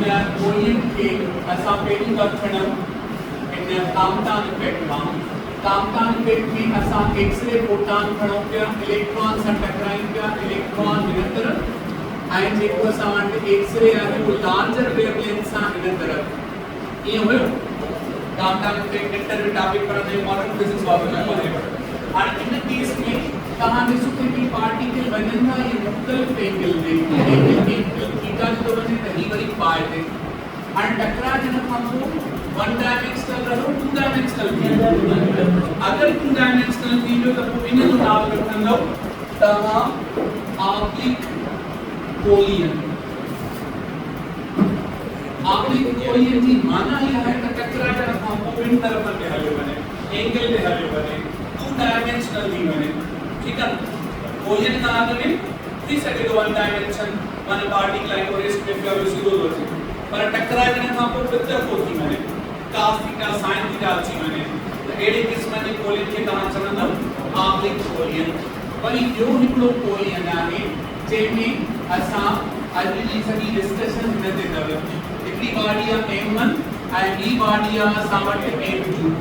Colin के असा पेटी वखणम इन कामतान इफेक्ट में असा एक्सरे फोटॉन खणो पिया इलेक्ट्रॉन सां टकराइन पिया इलेक्ट्रॉन इन तरफ ऐं जेको असां वटि एक्सरे आहे उहो लार्जर वेवलेंथ सां इन तरफ ईअं हुयो कामतान इफेक्ट इंटर टॉपिक पर में मॉडर्न फिजिक्स वापस में हाणे इन केस में तव्हां ॾिसो कि पार्टिकल वञनि था ये मुख़्तलिफ़ एंगल में थीटा जो वञे त ही वरी पाए ते हाणे टकराइण खां पोइ वन डायमेंशनल रहो टू डायमेंशनल थी अगर टू डायमेंशनल थी वियो त पोइ इन जो नालो रखंदो तव्हां ऑब्लिक कोलियन जी माना इहा आहे त टकराइण खां पोइ ॿिनि तरफ़नि ते हलियो वञे एंगल ते हलियो वञे टू डायमेंशनल थी वञे ठीक है कोलियन का आगे में थी सके तो वन डायमेंशन माने पार्टिकल लाइक और इस में फिर जीरो हो जाए पर टकराइण खां पोइ पिक्चर को थी वञे cos थीटा sin थीटा अची वञे त अहिड़े क़िस्म जे कोलियन खे तव्हां चवंदव ऑब्लिक कोलियन वरी ॿियो हिकिड़ो कोलियन आहे जंहिंमें असां अॼु जी सॼी डिस्कशन हिन ते अथव हिकिड़ी बॉडी आहे m1 ऐं ॿी बॉडी आहे असां वटि m2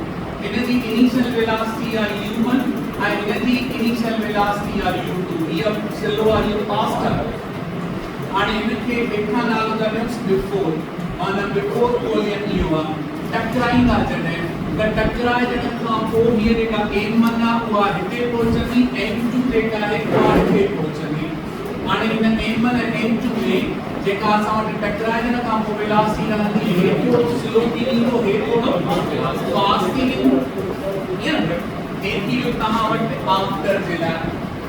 इन जी इनिशियल वेलोसिटी आहे u1 and the initial velocity are u2 here slow are you faster and इनके देखा नालो दर्ज before on a before कोलियन युवा टकराई ना जने द टकराई जने खां पोइ हीअ जेका m1 आहे उहा हिते पहुचंदी m2 जेका आहे उहा हिते पहुचंदी हाणे इन m1 ऐं m2 में जेका असां वटि टकराइण खां पोइ वेलोसिटी रहंदी हे थोरो स्लो थी वेंदो हे थोरो फास्ट थी वेंदो ईअं एकी जो तव्हां वटि आफ्टर जे लाइ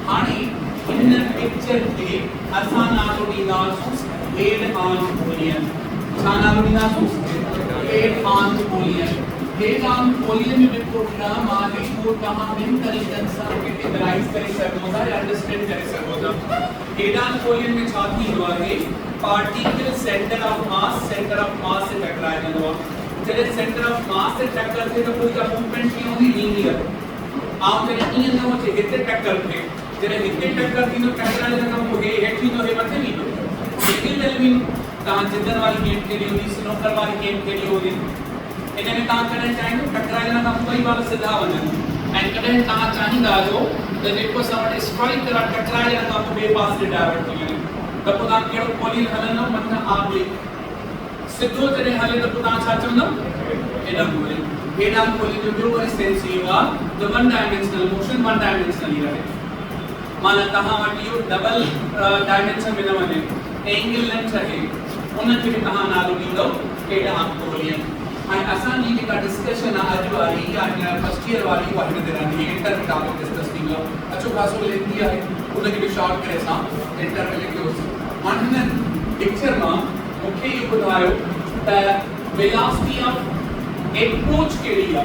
हाणे इन पिक्चर खे असां नालो ॾींदासीं हेड ऑन कोलियन छा नालो ॾींदासीं हेड ऑन कोलियन हेड ऑन कोलियन में जेको टर्म आहे उहो तव्हां ॿिनि तरीक़नि सां कैटेगराइज़ करे सघो था या अंडरस्टैंड करे सघो था हेड ऑन कोलियन में छा थींदो आहे पार्टिकल सेंटर ऑफ मास से टकराइंदो आहे जॾहिं सेंटर ऑफ मास से टक्कर थिए त पोइ जा मूवमेंट कीअं हूंदी लीनियर आप जॾहिं ईअं न हुजे हिते टक्कर थिए जॾहिं हिते टक्कर थींदो टकराइण खां पोइ हेठि थींदो हे मथे ईंदो लेकिन एल्विन तव्हां जिदर वारी गेम खेली हूंदी स्नूकर वारी गेम खेली हूंदी इन में तव्हां कॾहिं चाहींदो टकराइण खां पोइ ॿई वार सिधा वञनि ऐं कॾहिं तव्हां चाहींदा आहियो त जेको असां वटि स्ट्राइक करा टकराइण खां पोइ ॿिए पासे डाइवर्ट थी वञे त पोइ तव्हां कहिड़ो कोलियन हलंदो मथां ऑब्लिक सिधो जॾहिं हले त पोइ तव्हां छा चवंदव एॾा कोलियन हेड ऑन कोलियन जो ॿियो वरी सेंस इहो आहे त one dimensional motion one dimensional ई रहे माना तव्हां वटि इहो डबल डायमेंशन में न वञे एंगल लेंथ रहे उनखे बि तव्हां नालो ॾींदव हेड ऑन कोलियन ऐं असांजी जेका डिस्कशन आहे अॼु वारी या फर्स्ट ईयर वारी उहा हिन ते रहंदी इंटर में टॉपिक डिस्कस थींदो अचो ख़ासो लेंदी आहे उनखे बि शॉर्ट करे असां इंटर में लिखियोसीं हाणे हिन पिक्चर मां मूंखे इहो ॿुधायो त वेलोसिटी ऑफ अप्रोच केड़ी है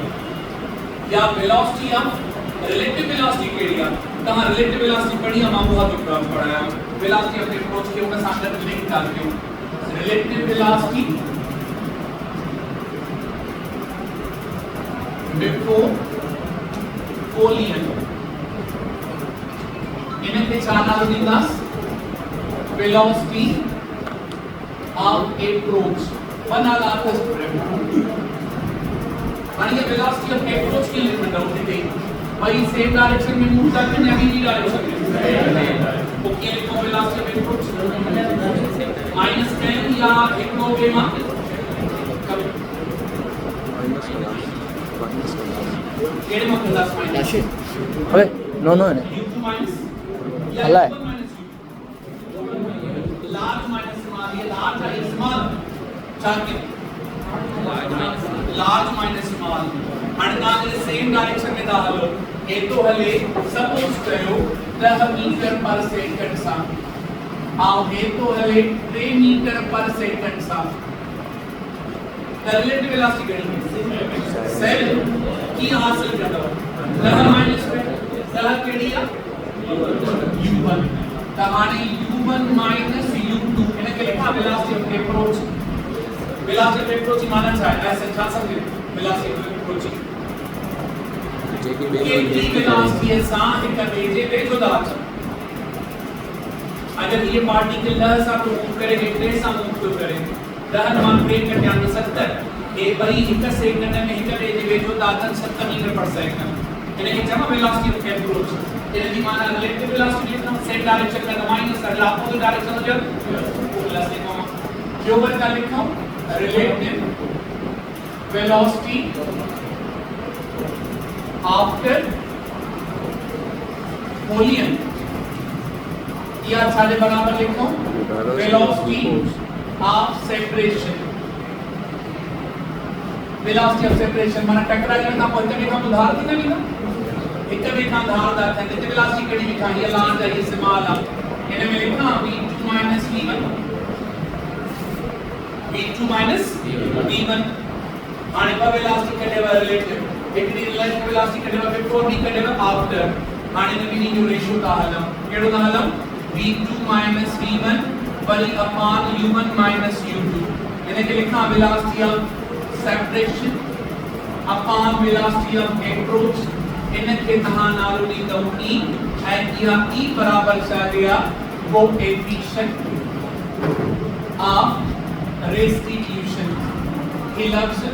या वेलोसिटी ऑफ रिलेटिव वेलोसिटी केड़ी है तहां रिलेटिव वेलोसिटी पढ़ी है मामू हाथ टर्म पढ़ाया वेलोसिटी ऑफ अप्रोच के उनका साथ लिंक कर दियो रिलेटिव वेलोसिटी बिफोर कोलियन इनके छा नालो ॾींदास velocity of approach one are student और ये वेलोसिटी ऑफ अप्रोच के लिए लिखना होती थी भाई सेम डायरेक्शन में मूव करते हैं अभी भी डायरेक्शन में वो क्या लिखो वेलोसिटी ऑफ अप्रोच -10 या इक्वल के मा केड़े में प्लस माइनस अबे नो नो है अल्लाह लार्ज माइनस स्मॉल ये लार्ज है स्मॉल चार लार्ज माइनस स्मॉल हाणे सेम डायरेक्शन में था हलो ए तो हले सपोज कयो 10 मीटर पर सेकंड सा आओ ए तो हले 3 मीटर पर सेकंड सा रिलेटिव वेलोसिटी केड़ी सेल की हासिल करदो 10 माइनस 10 केड़ी है u1 त हाणे u1 माइनस u2 इनके लिखा velocity of approach velocity of approach माना छा है ऐसे छा समझे वेलोसिटी ऑफ अप्रोच जेकी वेलोसिटी है सा हिक बेजे पे जुदा छ अगर ये पार्टिकल 10 सा मूव करे 3 सा मूव करे 10 मान ब्रेक करके आना 70 ए बड़ी 1 सेकंड में 1 ले जे जो दातन 70 मीटर पर सेकंड यानी कि जमा वेलोसिटी ऑफ अप्रोच यानी कि माना रिलेटिव वेलोसिटी लिखना सेम डायरेक्शन का माइनस अगला अपोजिट डायरेक्शन हो जाए प्लस लिखो जो ऊपर का लिखो रिलेटिव वेलोसिटी आफ्टर वॉल्यूम या सारे बराबर लिखो velocity of separation velocity of separation माना टकरा जाना पहुंचे भी हम उधार की नहीं ना एक भी का उधार दा है तो वेलोसिटी कड़ी लिखा है लान जाइए इस्तेमाल आ इन्हें में लिखना v2 v1 v2 v1 आने पर वेलोसिटी कड़े वाला रिलेटिव एक दी रिलेटिव वेलोसिटी कड़े वाला बिफोर भी कड़े वाला आफ्टर आने में भी जो रेशियो का हलम केड़ो का हलम v2 v1 बड़ी अपॉन u1 u2 यानी कि लिखना velocity of separation upon velocity of approach इनके तहां नालो दी दो e एंड यह e बराबर सा दिया coefficient of restitution ही लफ्ज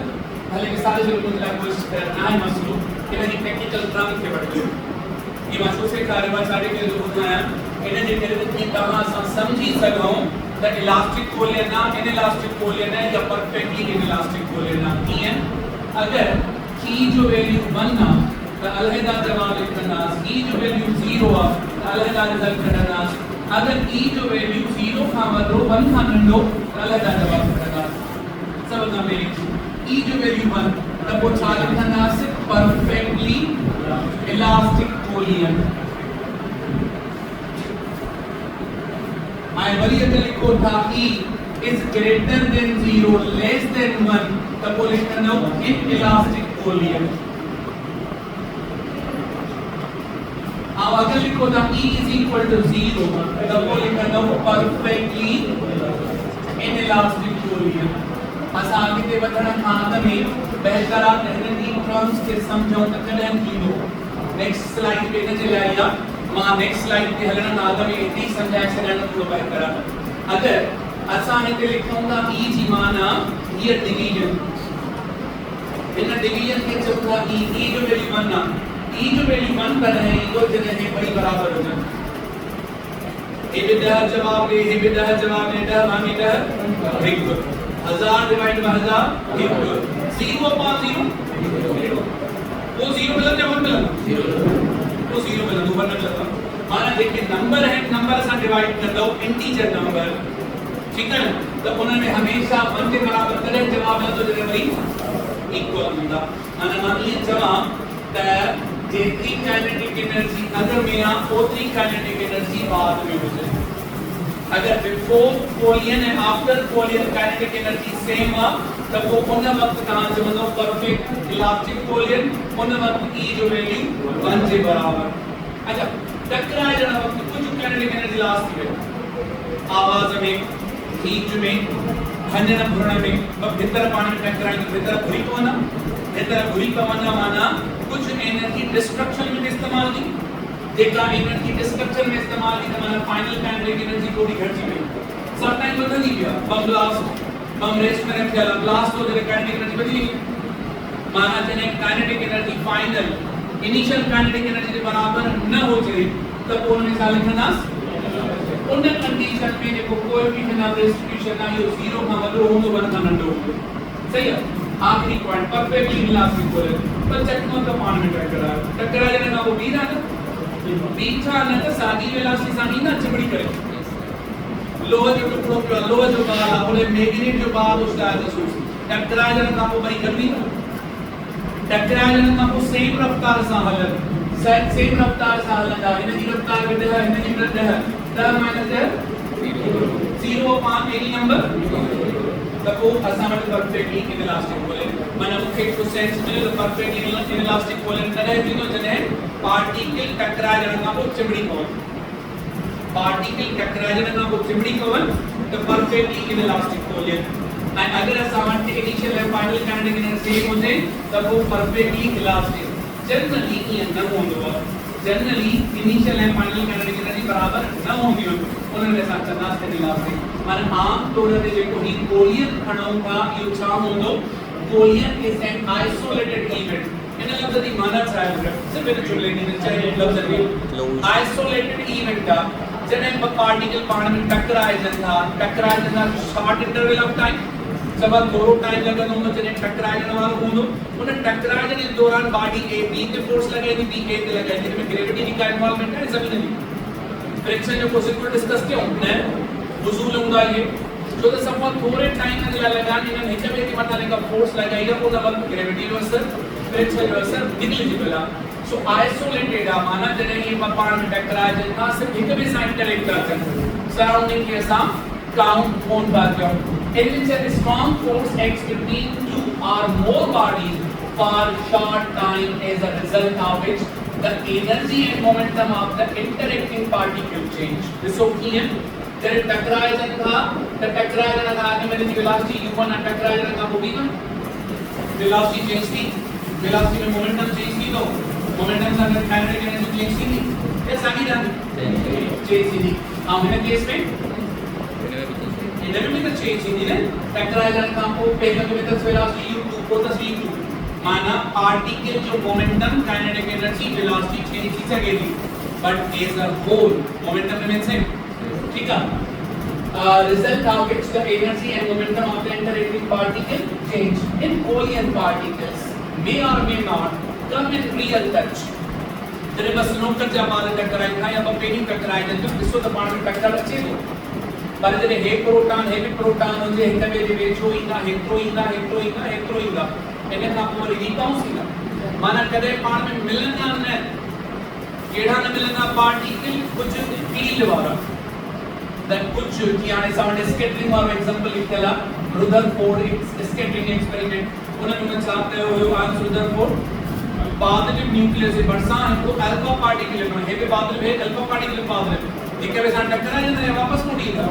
भले के सारे जो कुछ लैंग्वेज करना है मसलो कि नहीं टेक्निकल टर्म के बढ़ ये मसलो से कार्यवाही सारे के जो बताया इन्हें जे करे कि तहां समझी सको the elastic कोलियन ना inelastic कोलियन है या perfectly inelastic कोलियन ना है अगर की जो वैल्यू 1 ना तो अलहदा जवाब लिखना की जो वैल्यू 0 आ तो अलहदा रिजल्ट करना अगर की जो वैल्यू 0 का मतलब 1 का नंडो तो अलहदा जवाब करना सब ना मेरी की जो वैल्यू 1 तब वो चाल लिखना से perfectly elastic कोलियन I वरी अगर लिखो था E is greater than 0 less than 1 तब वो लिखना हो inelastic कोलियन अब अगर लिखो था E is equal to 0 तब वो लिखना हो perfectly inelastic कोलियन आसान के बदलना खाना में बेहतर आप रहने टर्म्स के समझो तक करें कीलो नेक्स्ट स्लाइड पे न चलाया मां नेक्स्ट स्लाइड पे हलना नादा में इतनी समझाए से रहना थोड़ा बेहतर अगर आसान है लिखूंगा e जी माना ये डिवीजन इन डिवीजन के चौथा e जो वैल्यू 1 ना e जो वैल्यू 1 पर है ये दो जगह है बड़ी बराबर हो जाए ए बेटा जवाब ले ड माने ड एक 1000 डिवाइड बाय 1000 एक 0 अपॉन 0 वो 0 मतलब क्या मतलब 0 तो 0 में दो बार लगता माना देखिए नंबर है नंबर से डिवाइड कर दो इंटीजर नंबर ठीक है तो उन्होंने हमेशा 1 के बराबर करे जवाब है तो जगह वही इक्वल होता माना मान लीजिए जवाब द जितनी काइनेटिक एनर्जी अगर मेरा उतनी काइनेटिक एनर्जी बाद में हो जाए अगर before collision and after collision kinetic energy same है तब वो उन वक्त कहां से मतलब परफेक्ट इलास्टिक कोलियन उन वक्त ई जो वैल्यू 1 के बराबर अच्छा टकरा जाना वक्त कुछ काइनेटिक एनर्जी लास्ट में आवाज में हीट में खंजन भरना में अब भीतर पानी में टकराए तो भीतर भूरी को ना भीतर भूरी का माना कुछ एनर्जी डिस्ट्रक्शन में इस्तेमाल की देखा एनर्जी डिस्ट्रक्शन में इस्तेमाल की माना फाइनल काइनेटिक एनर्जी थोड़ी घट गई सब टाइम बदल नहीं गया बम ब्लास्ट बम रेस्ट में रख दिया ब्लास्ट हो जाए काइनेटिक एनर्जी बदली माना जने kinetic energy final initial kinetic energy के बराबर न हो जाए तब उन्होंने साल लिखना उन कंडीशन में देखो कोएफिशिएंट ऑफ डिस्ट्रीब्यूशन ना ये 0 का मतलब होंगे 1 का नंबर होंगे सही है आखिरी पॉइंट परफेक्टली इलास्टिक कोलियन पर चक्कर का पानी में टकरा जाने का वो भी ना बीचा न तो सादी वेलोसिटी सानी ना चिपड़ी करे लोहा जो टुकड़ों पे लोहा जो बाला बोले मैग्नेट जो बाल उसका है तो टकरा जाने का वो बड़ी गर्मी टकरा जाने का वो सेम रफ्तार से हलन सेम रफ्तार से हलन का एनर्जी रफ्तार के है एनर्जी रफ्तार है द माइनस है 0 अपॉन एनी नंबर तब वो असामत परफेक्टली इनलास्टिक कोलियन माने मुख्य को सेंस में तो परफेक्टली इनलास्टिक कोलियन करे भी तो जने पार्टिकल टकरा जाने का वो चिमड़ी कोन पार्टिकल टकरा जाने का वो चिमड़ी कोन तो परफेक्टली इनलास्टिक कोलियन एंड अगर असामत के initial and final kinetic energy same हो जाए तब वो परफेक्टली इलास्टिक जनरली ये न होगा generally initial and final kinetic energy बराबर न होंगी उन्होंने ऐसा करना है इलास्टिक मन आम तौर ते जेको ही कोलियन खणो था यो छा होंदो collision is an isolated event in लफ्ज दी माना छा है सिर्फ इन जुमले में चाहे लफ्ज में आइसोलेटेड इवेंट का जने पार्टिकल पाण में टकराए जंदा शॉर्ट इंटरवल ऑफ टाइम जब थोड़ो टाइम लगंदो उन जने टकराए जण वारो होंदो उन टकराए जण जे दौरान बॉडी ए बी ते फोर्स लगे थी बी ए ते लगे जिन में ग्रेविटी का इन्वॉल्वमेंट है सभी नहीं फ्रिक्शन जो प्रोसेस को डिस्कस किया हमने वसूल होगा ये जो तो सब थोड़े टाइम में लगा इन नीचे में की मतलब का फोर्स लगाएगा वो डबल ग्रेविटी जो असर फ्रिक्शन जो असर निग्लिजिबल है सो आइसोलेटेड है माना जने ये पाण में टकराए जंदा सिर्फ एक भी साइन इंटरेक्ट करते हैं सराउंडिंग के साथ काउंट ऑन बात करो in which a strong force acts between two or more bodies for short time as a result of which the energy and momentum of the interacting particle change. This opinion जब टकराए जंदा तो टकराए जंदा आगे मैंने वेलोसिटी u1 और टकराए जंदा वो भी ना वेलोसिटी चेंज थी वेलोसिटी में मोमेंटम चेंज की तो मोमेंटम से काइनेटिक एनर्जी चेंज की ये सारी जान चेंज थी हम इन केस में इधर में तो चेंज ही नहीं है टकराए जाने का को पहले में तो वेलोसिटी u2 को तो v2 माना पार्टिकल जो momentum kinetic energy velocity change की सकेगी but as a whole momentum में से ठीक है result of which the energy and momentum of the interacting particle change in Coulomb particles may or may not come in real touch जरे बस नोकर जब बाल टकराए था या पेनी टकराए जब विश्व तो पानी टक्कर अच्छे तो पर जने हे प्रोटॉन हुजे हिक ॿिए जे वेझो ईंदा हेतिरो ईंदा इन खां पोइ वरी रीबाउंस ईंदा माना कॾहिं पाण में मिलंदा न कहिड़ा न मिलंदा पार्टिकल कुझु फील्ड वारा त कुझु की हाणे असां वटि स्कैटरिंग वारो एग्जांपल लिखियल आहे रुदरफोर्ड स्कैटरिंग एक्सपेरिमेंट उन में छा कयो हुयो हांस रुदरफोर्ड बादल न्यूक्लियस जे भरिसां हिकु अल्फा पार्टिकल खणो हे बि बादल वे अल्फा पार्टिकल बादल हिक ॿिए सां टकराए जंदा वापस कोन ईंदा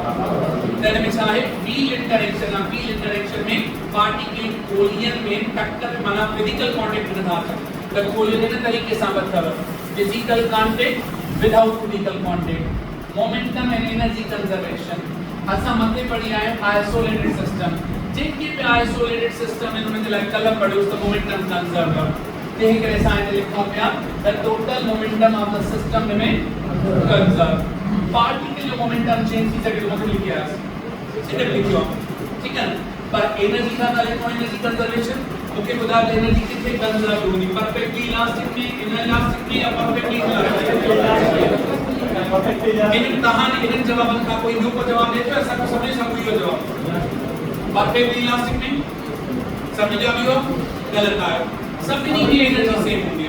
त हिन में छा आहे फील्ड इंटरेक्शन में पार्टिकल कोलियन में टक्कर माना फिजिकल कांटेक्ट नथा थियनि त कोलियन इन तरीक़े सां अथव physical contact without physical contact momentum and energy conservation असां मथे पढ़ी आहियूं isolated system JK be isolated system in में लाइक कल पढ़ियोसि त मोमेंटम कंजर्व तंहिं करे असां हिते लिखूं पिया the total momentum of the system में कंजर्व पार्टिकल जो मोमेंटम चेंज थी सके तो मतलब लिखिया इसे लिखियो ठीक है पर एनर्जी का एनर्जी कंजर्वेशन ओके बुधा एनर्जी कितने कंजर्व होगी परफेक्टली इलास्टिक में इनइलास्टिक में या परफेक्टली इलास्टिक इन कहानी इन जवाबन का कोई नो को जवाब दे तो ऐसा को समझ सब कोई जवाब परफेक्टली इलास्टिक में समझ आइयो गलत आया सब में एनर्जी सेम होगी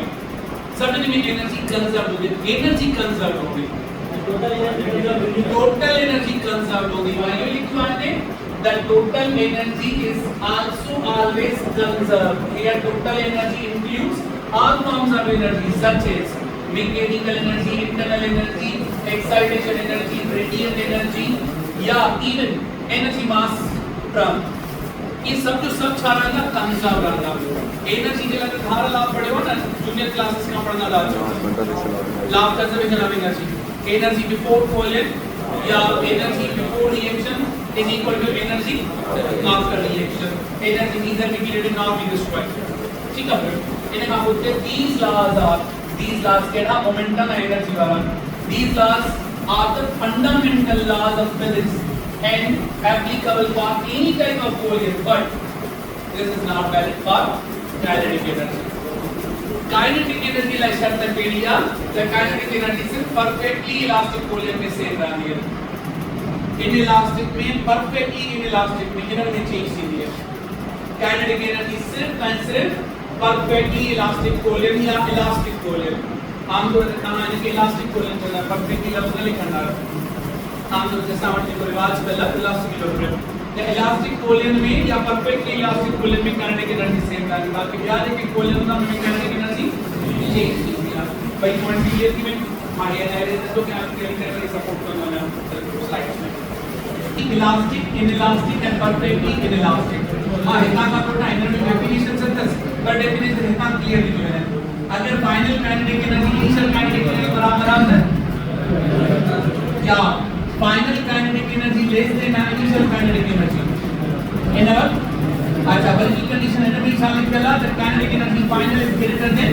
सब में एनर्जी कंजर्व होगी total energy conserved होगी वैल्यू लिखवा दे the total energy is also always conserved here total energy includes all forms of energy such as mechanical energy internal energy excitation energy radiant energy या even energy mass term ये सब जो सब छाड़ा ना conserve रहता energy के लिए धारा लाभ पढ़े हो ना जूनियर क्लासेस का पढ़ना लाभ conservation of energy before Coulomb या energy before reaction is equal to energy after reaction energy neither be created nor be destroyed ठीक है इन्हें का बोलते हैं these laws के ना momentum and energy वाला these laws are the fundamental laws of physics and applicable for any type of Coulomb but this is not valid for kinetic energy kinetic energy like शर्त पेड़िया the kinetic energy सिर्फ perfectly elastic कोलियन में same रहती है inelastic में perfectly inelastic में energy change होती है kinetic energy सिर्फ एंड सिर्फ परफेक्टली इलास्टिक कोलियन या इलास्टिक कोलियन आमतौर पर कहा है कि इलास्टिक कोलियन चलता है परफेक्टली लफ्ज नहीं लिखना है आमतौर पर सामान्य रिवाज पे इलास्टिक कोलियन या इलास्टिक कोलियन में या परफेक्टली इलास्टिक कोलियन में काइनेटिक एनर्जी सेम रहती है बाकी याद है कि कोलियन में काइनेटिक एनर्जी चेंज होती है भाई पॉइंट क्लियर थी मैं हमारे एनालिसिस तो क्या क्लियर करके सपोर्ट करना है स्लाइड्स में elastic inelastic and perfectly inelastic हां इतना का थोड़ा एनर्जी डेफिनेशन से पर डेफिनेशन इतना क्लियर नहीं है अगर final kinetic energy initial kinetic energy बराबर है क्या final kinetic energy less than initial kinetic energy in a अच्छा बल्कि कंडीशन एनर्जी सालिक केला the kinetic energy final is greater than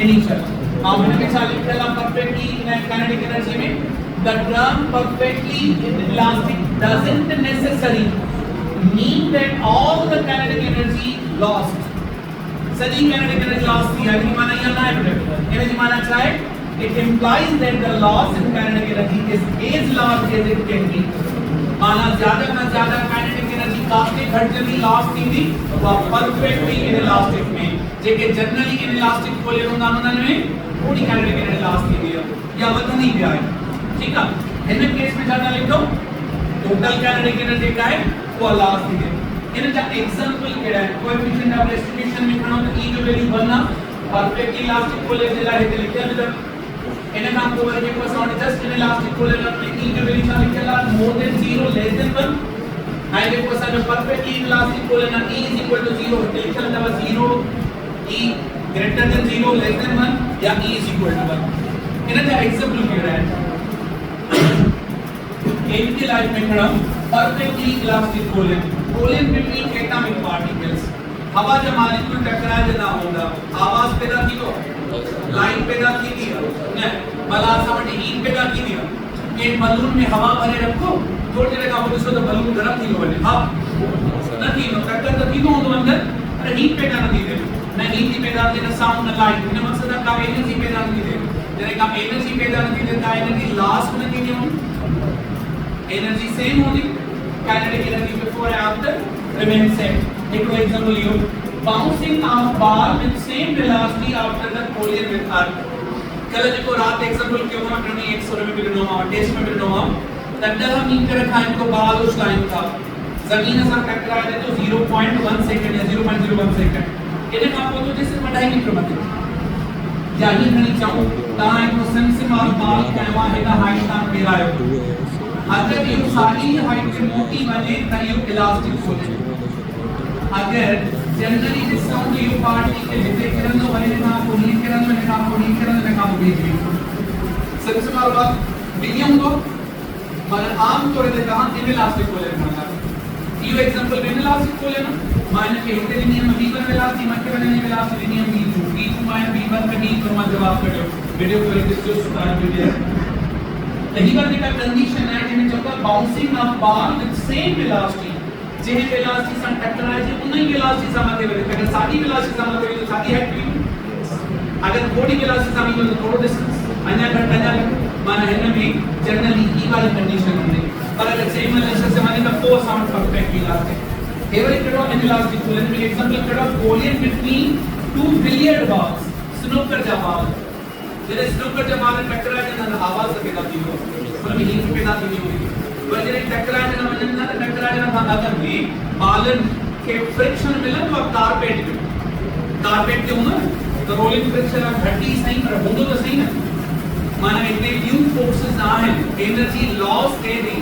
initial मैंने सालिक केला परफेक्टली काइनेटिक एनर्जी में the term perfectly inelastic doesn't necessarily mean that all the kinetic energy lost सभी kinetic energy lost थी यानी माना ये ना है energy माना क्या है it implies that the loss in kinetic energy is as large as it can be माना ज्यादा का ज्यादा kinetic energy काफी घट जल्दी loss थी वो perfectly inelastic में जेके generally inelastic को ले लूँगा में थोड़ी kinetic energy loss थी या वजन नहीं भी आए ठीक है इन केस में ज्यादा लिख दो टोटल काइनेटिक एनर्जी का है वो लॉस थी इन का एग्जांपल केड़ा है कोएफिशिएंट ऑफ एस्टिमेशन में खणो तो ई जो वैल्यू बनना परफेक्ट इलास्टिक को ले देला है लिख दिया इधर इन का को वर्ग को साउंड जस्ट इन इलास्टिक को ले में ई जो वैल्यू था लिखेला मोर देन 0 लेस देन 1 आई देखो सर परफेक्ट इलास्टिक को लेना ई इज इक्वल टू 0 लिखेला था 0 ई ग्रेटर देन 0 लेस देन 1 या ई इज इक्वल टू 1 इन का एग्जांपल केड़ा है एनके लाइफ में खड़ा परफेक्टली इलास्टिक कोलेन बिटवीन एटॉमिक पार्टिकल्स हवा जब मॉलिक्यूल टकराए जना होगा आवाज पैदा की तो लाइट पैदा की दिया ने बलासा में हीट पैदा की दिया ये बलून में हवा भरे रखो थोड़ी देर का हो तो बलून गर्म थी बने हां नहीं नो टक्कर तो की तो अंदर अरे हीट पैदा नहीं दे ना हीट पैदा देना साउंड ना लाइट ने मकसद का एनर्जी पैदा नहीं दे जरे का एनर्जी पैदा नहीं देता एनर्जी लॉस नहीं दे energy same only kinetic energy before and after remains same take for example you bouncing a ball with same velocity after the collision with earth कल जो रात एग्जांपल क्यों हम करनी 100 में बिगड़ना हुआ टेस्ट में बिगड़ना हुआ तब हम मीन कर रखा इनको बाल उस टाइम था जमीन से टकराए तो 0.1 सेकंड या 0.01 सेकंड इन्हें आपको तो जैसे पढ़ाई नहीं करवाते जाहिर नहीं चाहूं ता इनको सेंस मार बाल कहवा है का हाइट का मेरा है अगर ये सारी हाइट की मोटी बने तो ये इलास्टिक हो जाए अगर जनरली जिस साउंड ये पार्टी के जितने किरण तो बने ना को नीचे किरण में ना को नीचे किरण में काम भेज दी सबसे बड़ा बात विलियम को पर आम तौर पे कहां इलास्टिक हो जाए ये एग्जांपल में इलास्टिक हो लेना मान के हिंदी नियम v1 वेलोसिटी मत के बने वेलोसिटी नियम v2 v1 का d तो मत जवाब करो वीडियो को रजिस्टर स्टार्ट वीडियो यही बात का कंडीशन है जिन्हें जब bouncing off ball with same velocity जिन्हें वेलोसिटी से टकराए जे उन्हीं वेलोसिटी से मत वेलोसिटी अगर सारी वेलोसिटी से मत तो सारी है अगर थोड़ी वेलोसिटी से मत तो थोड़ा डिस्टेंस अन्य घटना माना है ना में जनरली ई वाली कंडीशन होती पर अगर सेम वेलोसिटी से मत तो force sound perfect elastic every करो इलास्टिक को लेने में एग्जांपल करो collision between two billiard balls snooker का बॉल जैसे स्नूकर जब बाल टकराए ना आवाज से पैदा की हो मतलब हीट पैदा की हुई और जब टकराए ना मतलब ना टकराए ना था अगर भी बालन के फ्रिक्शन मिला तो अब कारपेट के होना तो रोलिंग फ्रिक्शन अब घटी सही पर होना तो सही ना माना इतने न्यू फोर्सेस आ हैं एनर्जी लॉस दे दी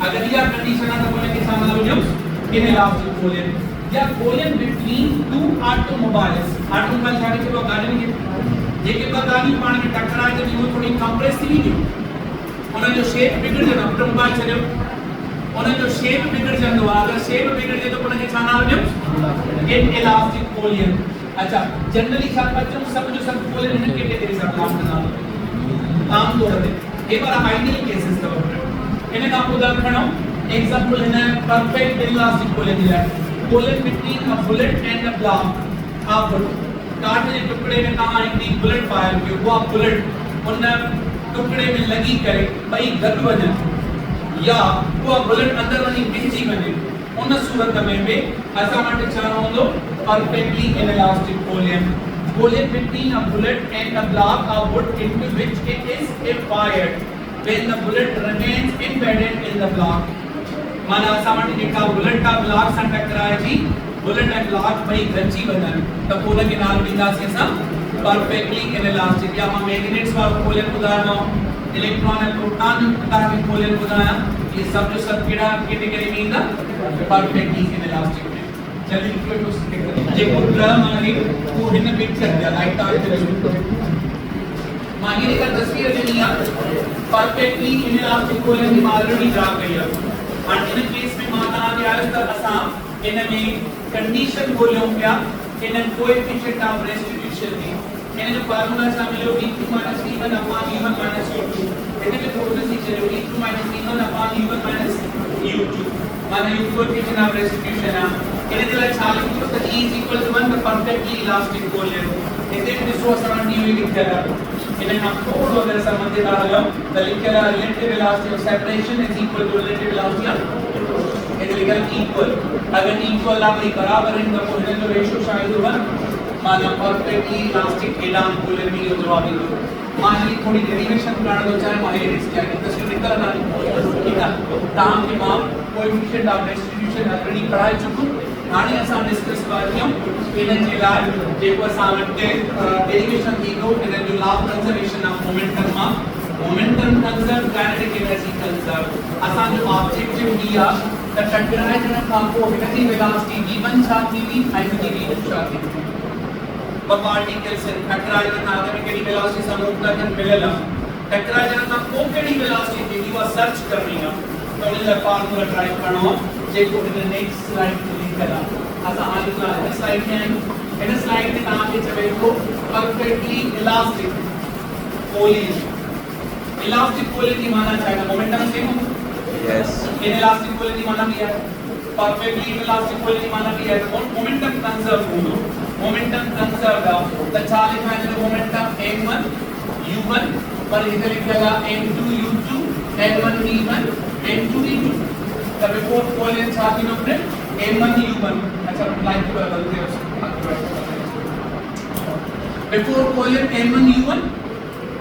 अगर यह कंडीशन आता बोले कि सामने हो जाओ इन इलास्टिक कोलियन या कोलियन बिटवीन टू ऑटोमोबाइल्स गाड़ी के लोग गाड़ी में जेके गाड़ी पानी में टकराए तो वो थोड़ी कंप्रेस थी नहीं उन्हें जो शेप बिगड़ जाना ऑटोमोबाइल चले उन्हें जो शेप बिगड़ जाना अगर शेप बिगड़ जाए तो उन्हें छाना हो जाए इन इलास्टिक कोलियन अच्छा जनरली सब बच्चों सब जो सब कोलियन इनके कैटेगरी सब नाम बना आम तौर पे ये बार आइडियल केसेस का इन्हें आप उदाहरण एग्जांपल है परफेक्ट इलास्टिक कोलियन दिया collision between a bullet and a block आप काटने के टुकड़े में कहां एक बुलेट फायर की वो आप बुलेट उन टुकड़े में लगी करे भाई गठबंधन या वो बुलेट अंदर वाली बिजली बने उन सूरत में भी ऐसा मत चाह होंगे perfectly inelastic collision between a bullet and a block of wood into which it is fired when the bullet remains embedded in the block माना ऐसा मत का बुलेट का ब्लॉक से टकराए जी बुलेट एंड ब्लॉक भाई गच्ची बनन तो कोला के नाल बिंदा से सब परफेक्टली इनइलास्टिक या हम मैग्नेट्स का कोलियन उदाहरण इलेक्ट्रॉन और प्रोटॉन का भी कोलियन उदाहरण ये सब जो सब कैटेगरी में इंदा परफेक्टली इनइलास्टिक है चलिए इक्वेशन जे पुत्र माने को इन पिक्चर दिया लाइट आ मागिरे का तस्वीर देनिया परफेक्टली इनइलास्टिक कोलियन की ऑलरेडी ड्रा किया and in case में माना गया है तब असाम इनमें कंडीशन बोलियों क्या इनमें कोएफिशिएंट ऑफ रेस्टिट्यूशन दी इन्हें जो फार्मूला शामिल हो e2 - e1 upon u1 - u2 इन्हें जो प्रोसेस है e2 - e1 upon u1 - u2 माना u कोएफिशिएंट ऑफ रेस्टिट्यूशन है इन्हें दिला चालू तो that e is equal to 1 the perfectly elastic कोलियन इसे this was around you लिखा है इन्हें हम थोड़ा अगर संबंधित आ जाओ the लिखा है relative velocity of separation is equal to relative velocity of इसे लिखा है equal अगर equal आप बराबर है तो कोलियन का रेशियो शायद होगा माना परफेक्टली इलास्टिक एलान कोलियन में ये जवाब है मान ली थोड़ी डेरिवेशन करना दो चाहे माहिर इसके आगे तस्वीर निकल ना ठीक है ताम के माप कोएफिशिएंट ऑफ रेस्टिट्यूशन ऑलरेडी पढ़ाई चुको हाणे असां डिस्कस करियो इन जे लाइ जेको असां वटि डेरिवेशन थींदो इन जो law of conservation of momentum मां momentum conserve kinetic energy conserve असां जो ऑब्जेक्टिव ही आहे त टकराइण खां पोइ हिन जी वेलोसिटी v1 छा थींदी ऐं हिन जी v2 छा थींदी पार्टिकल्स टकराइण खां अॻु में कहिड़ी वेलोसिटी सां मूव था कनि मिलियल आहे टकराइण खां पोइ कहिड़ी वेलोसिटी थींदी उहा सर्च करणी आहे त उन लाइ फार्मूला ट्राई करणो आहे जेको हिन नेक्स्ट स्लाइड ते लिखियल आहे असां हाणे हिन स्लाइड में आहियूं हिन स्लाइड में तव्हांखे चवे थो perfectly elastic collision elastic collision की माना छा आहे momentum same yes in elastic collision की माना भी है परफेक्टली इलास्टिक कोलियन की माना भी है मोमेंटम कंजर्व होना मोमेंटम कंजर्व है the charge effect momentum m1 u1 पर इधर लिखेगा m2 u2 n1 v1 n2 v2 तब बिफोर कोलियन छाती नंबर m1 u1 अच्छा लाइन पे बदलते हैं before collision m1 u1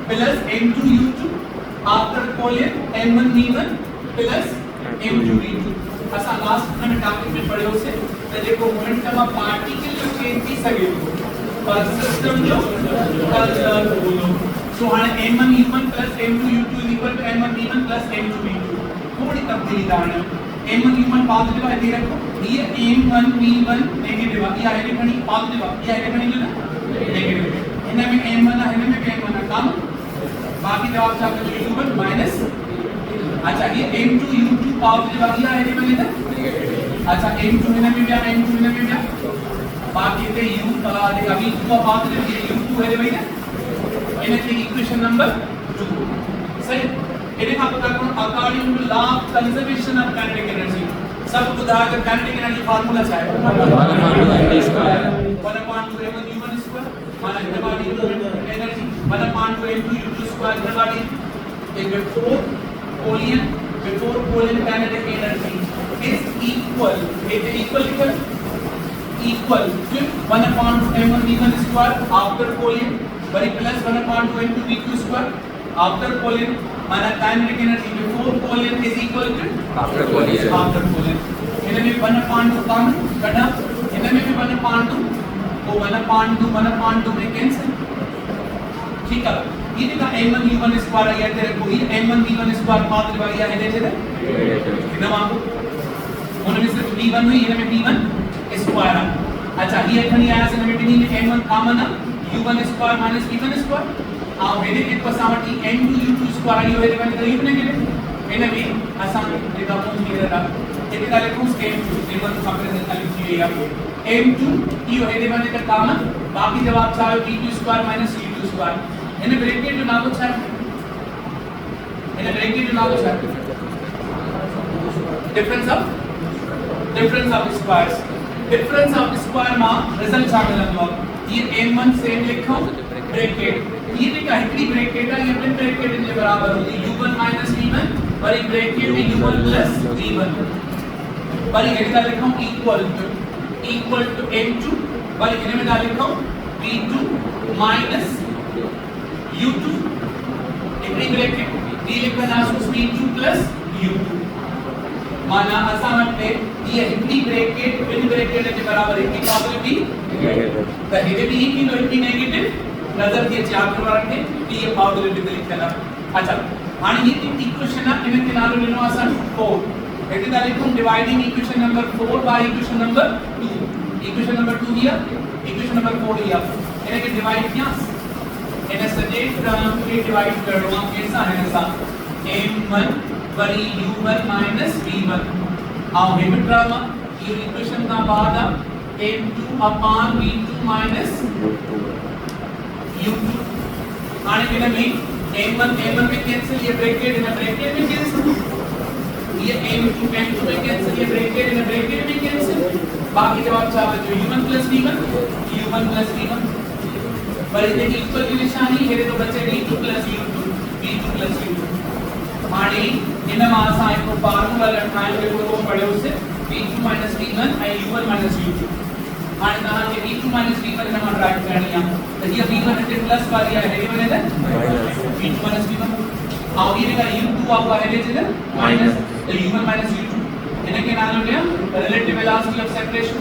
plus m2 u2 after collision m1 v1 plus m2 v2 असा लास्ट में टॉपिक में पढ़ियो से त जेको मोमेंटम ऑफ पार्टिकल जो चेंज थी सके पर सिस्टम जो कंजर्व होलो सो हाणे m1 u1 m2 u2 m1 v1 m2 v2 थोड़ी तब्दीली दाणे m1 u1 पॉजिटिव है दे रखो ये m1 v1 नेगेटिव है ये आगे खणी पॉजिटिव है ये आगे खणी जो ना नेगेटिव इनमें m1 है इनमें भी m1 है कम बाकी जवाब था u1 माइनस अच्छा ये m2 u2 पॉजिटिव आ गया है मैंने ना अच्छा m2 में भी क्या m2 में भी क्या बाकी थे u अभी u पॉजिटिव ये u2 है भैया इनके इक्वेशन नंबर 2 सही इन्हें आप पता करो according to law of conservation of kinetic energy सब बुधा का काइनेटिक एनर्जी फार्मूला क्या है 1/2 m1 स्क्वायर माना invert energy 1/2 m2 u2 square invert एक before Coulomb kinetic energy is equal to 1/m1 v1 square after Coulomb very plus 1/2 m2 v2 square after Coulomb माना kinetic energy before Coulomb is equal to after Coulomb इनमें 1/2 कम कटा इनमें भी 1/2 तो 1/2 में cancel ठीक है ये देखा m1 v1 स्क्वायर आया तेरे को ये m1 v1 स्क्वायर पॉजिटिव आया है देखे थे कितना मांगो उनमें सिर्फ v1 हुई इनमें v1 स्क्वायर अच्छा ये खनी आया से में भी m1 common u1 square minus v1 square आप मेरे के पास आवटी m2 u2 स्क्वायर आयो है मैंने कही ने के इनमें आसान देखा कौन क्लियर था इनका लिखूं m2 लेवल कंपैरिजन लिखिए आपको m2 ये है मैंने का कॉमन बाकी जवाब था v2 square minus u2 square इन्हें ब्रैकेट जो नाम अच्छा है इन्हें ब्रैकेट जो नाम अच्छा है डिफरेंस ऑफ स्क्वायर में रिजल्ट शामिल है ये m1 सेम लिखो ब्रैकेट ये देखा हिकड़ी ब्रैकेट है ये अपने ब्रैकेट के बराबर होगी u1 v1 और एक ब्रैकेट में u1 v1 पर ये क्या लिखो इक्वल टू m2 पर इन्हें में लिखो v2 u2 इतनी ब्रैकेट ये लिखना है v2 u2 माना असामत में ये इतनी ब्रैकेट बिन ब्रैकेट के बराबर है की प्रोबेबिलिटी तो ये भी की नो इतनी नेगेटिव नजर दिए चार बार रखने कि ये प्रोबेबिलिटी लिखना अच्छा आणि ये इक्वेशन है इन्हें किनारो लेनो आसान 4 इतनी डाले तुम dividing equation number 4 by equation number 2 equation number 2 दिया इक्वेशन नंबर 4 दिया इन्हें के डिवाइड किया इन सॼे टर्म खे डिवाइड करणो आहे कंहिंसां हिन सां m1 worry u1 minus v1 ऐं हे बि टर्म आहे इहो इक्वेशन खां बाद आहे m2 upon v2 minus u2 हाणे हिन में m1 में कैंसिल ये ब्रैकेट इन ब्रैकेट में कैंसिल ये m2 में कैंसिल ये ब्रैकेट इन ब्रैकेट में कैंसिल बाकी जवाब छा बचो u1 v1 u1 v1 पर इते इक्वल की निशानी हेरे तो बचे v2 u2 v2 u2 हाणे इन मां असां हिकु फार्मूला लठाइण जो को पढ़ियो से v2 v1 ऐं u1 u2 हाणे तहां के v2 v1 इन मां ड्राइव करणी आहे त ये v1 हिते प्लस वाली आहे हेरे वने v2 v1 और ये का u2 आपको हेरे जे माइनस तो u1 u2 इनके नाम लिया रिलेटिव वेलोसिटी ऑफ सेपरेशन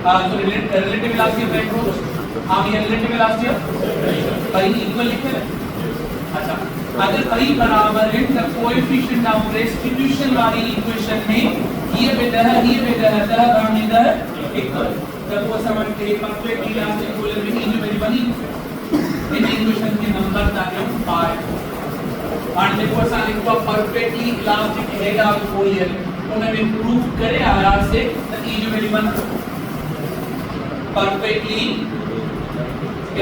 तो रिलेटिव वेलोसिटी ऑफ अप्रोच हम ये रिलेटिव वेलोसिटी ऑफ पर इक्वल लिखे अच्छा अगर i बराबर है तो कोएफिशिएंट ऑफ रेस्टिट्यूशन वाली इक्वेशन में ये बेटा है इक्वल तब वो समझ के परफेक्ट इलास्टिक पोलर में ये मेरी बनी इन इक्वेशन के नंबर ताकि 5 और देखो असा लिखो perfectly elastic head of polar उन्हें प्रूव करे आया से तो ये जो मेरी बन perfectly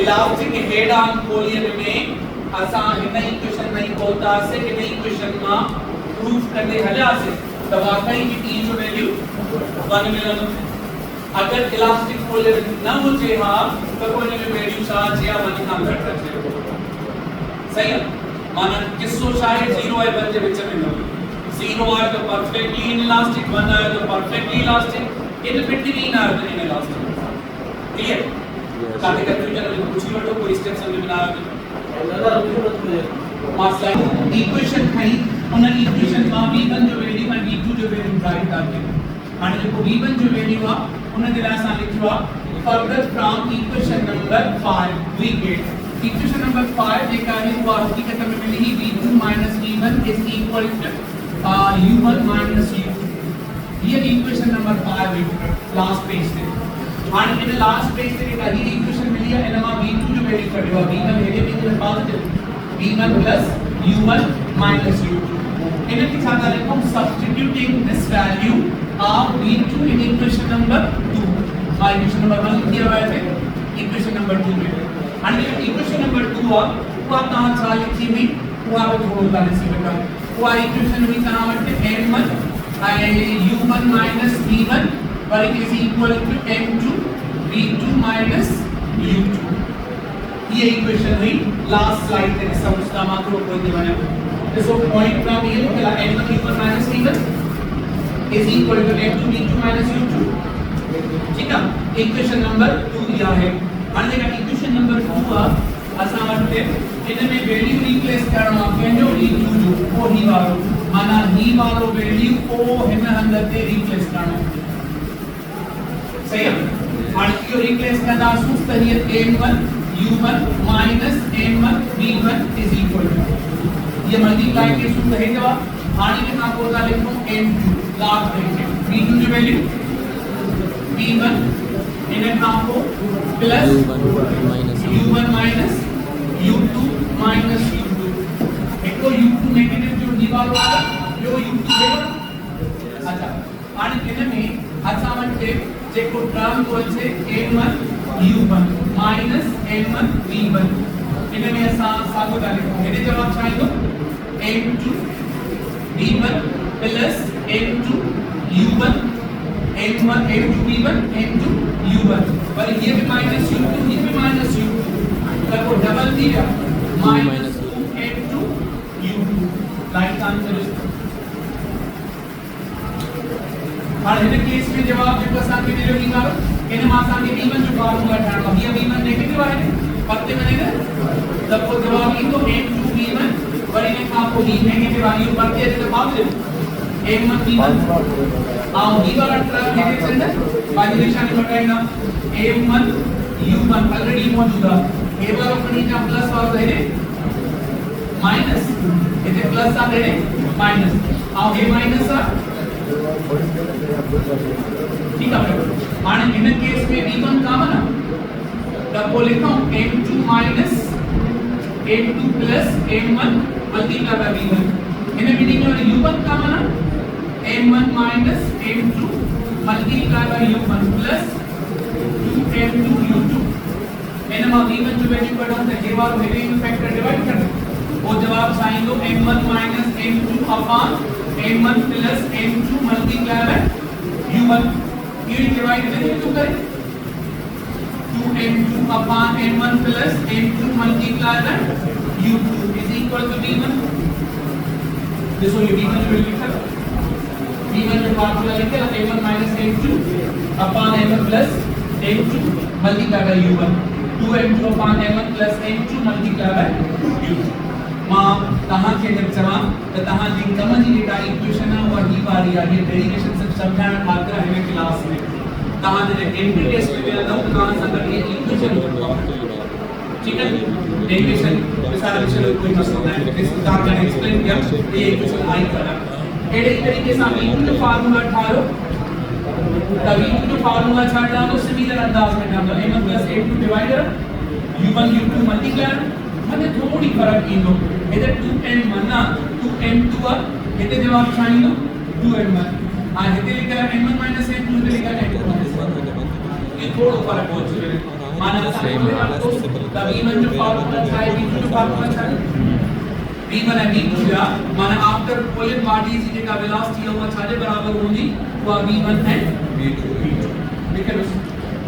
elastic head on polar में असा इन इक्वेशन नहीं होता से इन इक्वेशन में प्रूव करने हला से तो वाकई की जो वैल्यू 1 मिलन अगर इलास्टिक पोलर न हुजे हा तो कोई ने वैल्यू सा या 1 खां घट अचे सही है माना किसो चाहे 0 है बच्चे विच में न 0 आए तो परफेक्टली इलास्टिक 1 आए तो परफेक्टली इलास्टिक इन बिटवीन आए तो इलास्टिक क्लियर काफी कंफ्यूजन में कुछ ही कोई स्टेप समझ में ना आवे मसला इक्वेशन है उन इक्वेशन में v1 जो वैल्यू और v2 जो वैल्यू ड्राइव करके हाने जो v1 जो वैल्यू आ उन दिला सा लिखवा further from equation number 5 we get equation number 5 जेका है वो हकीकत में मिली v2 v1 is equal to u1 u2 ये इक्वेशन नंबर 5 है लास्ट पेज पे हाने इन लास्ट पेज पे का ही इक्वेशन मिली है एनमा v2 जो वैल्यू कटवा v1 हेरे में पॉजिटिव v1 u1 u2 इनके साथ लिखो substituting this value of v2 in equation number 2 equation number 1 दिया हुआ है इक्वेशन नंबर 2 में और इक्वेशन नंबर 2 वो आप कहां छा लिखी में वो आप थोड़ा उतारे से बेटा वो इक्वेशन में कहां वटे m1 u1 v1 पर is equal to m2 v2 u2 ये इक्वेशन हुई लास्ट स्लाइड में समझता मात्रो कोई दिवाने सो पॉइंट फ्रॉम ये कि m1 v1 v1 is equal to m2 v2 u2 ठीक है इक्वेशन नंबर 2 दिया है माने का इक्वेशन नंबर 2 असा वटे इनमें वैल्यू रिप्लेस करना केजो v2 जो वो ही वालो माना ही वालो वैल्यू को हिन अंदर ते रिप्लेस करना सही है और यो रिप्लेस करना सुस्त है m1 u1 m1 v1 is equal to ये मल्टीप्लाई के सूत्र है जवाब हानि में ना होता लिखो m2 लास्ट ब्रैकेट v2 की वैल्यू v1 इन्हें नाम को plus u1 minus u2 minus u2 एक तो u2 नेगेटिव जो दीवार होगा जो u2 देगा अच्छा आणि इन्हें में अच्छा म्हणजे जे को टर्म को છે m1 u1 minus m1 v1 इन्हें में ऐसा सागो डालेंगे मेरे जवाब चाहिए m2 v1 plus m2 u1 m1 m2 v1 m2 u1 पर ये भी माइनस u2 ये भी माइनस u2 अगर वो डबल दिया minus 2 m2 u2 right answer is और इन केस में जवाब जो सामने दे रही है इन मासा के v1 जो फार्मूला ठाणो ये v1 नेगेटिव है पत्ते बनेगा तब वो जवाब ये तो m2 v1 और इन्हें का को ही नेगेटिव वैल्यू बढ़ती है तो पॉजिटिव m1 v1 और ये वाला टर्म नेगेटिव है बाकी निशानी बताएगा m1 u1 ऑलरेडी मौजूद है ये वाला को नीचे प्लस वाला है माइनस इधर प्लस आ रहे माइनस और ये माइनस आ ठीक है माने इन केस में v1 का ना तब वो लिखो m2 minus m2 plus m1 multiplied by v1 એને મીનિંગ નો u1 का माना m1 minus m2 multiplied by u1 plus 2m2 u2 એનામાં v1 जो वैल्यू पड़ा था ये वाला वेरिएबल फैक्टर डिवाइड कर वो जवाब sign low m1 minus m2 upon m1 plus m2 multiplied by u1 ये डिवाइड करके तो करें 2m2 upon m1 plus m2 multiplied by u2 is equal to v1 this only v1 will लिखा v1 जो formula लिखा m1 minus m2 upon m1 plus m2 multiplied by u1 2m2 upon m1 plus m2 multiplied by u2 मां तहां के जब जवाब त तहां जी कमन जी डेटा इक्वेशन है वही वाली आ ये डेरिवेशन सब समझाने खातिर है क्लास में तहां जे एमपी टेस्ट में ना तहां संग ये इक्वेशन ठीक है डेरिवेशन विस्तार चलो कोई मसला नहीं इस तहां ने एक्सप्लेन किया ये इक्वेशन आई करा एडे तरीके से हम इनका फार्मूला ठारो तभी इनका फार्मूला छाड़ा तो सिमिलर अंदाज में डालो m1 plus m2 divider u1 u2 multiply मने थोड़ी फर्क इन लो इधर 2m मना 2m2 इधर जवाब साइन लो 2m1 आ इधर लिखा m1 minus m2 इधर लिखा m2 ये थोड़ा फर्क हो चुके हैं माना तो तभी v1 जो फार्मूला था v2 जो फार्मूला था v1 है v2 या माना आफ्टर पुलिंग बॉडी जी का वेलोसिटी होगा छाजे बराबर होगी वो v1 है v2 ठीक है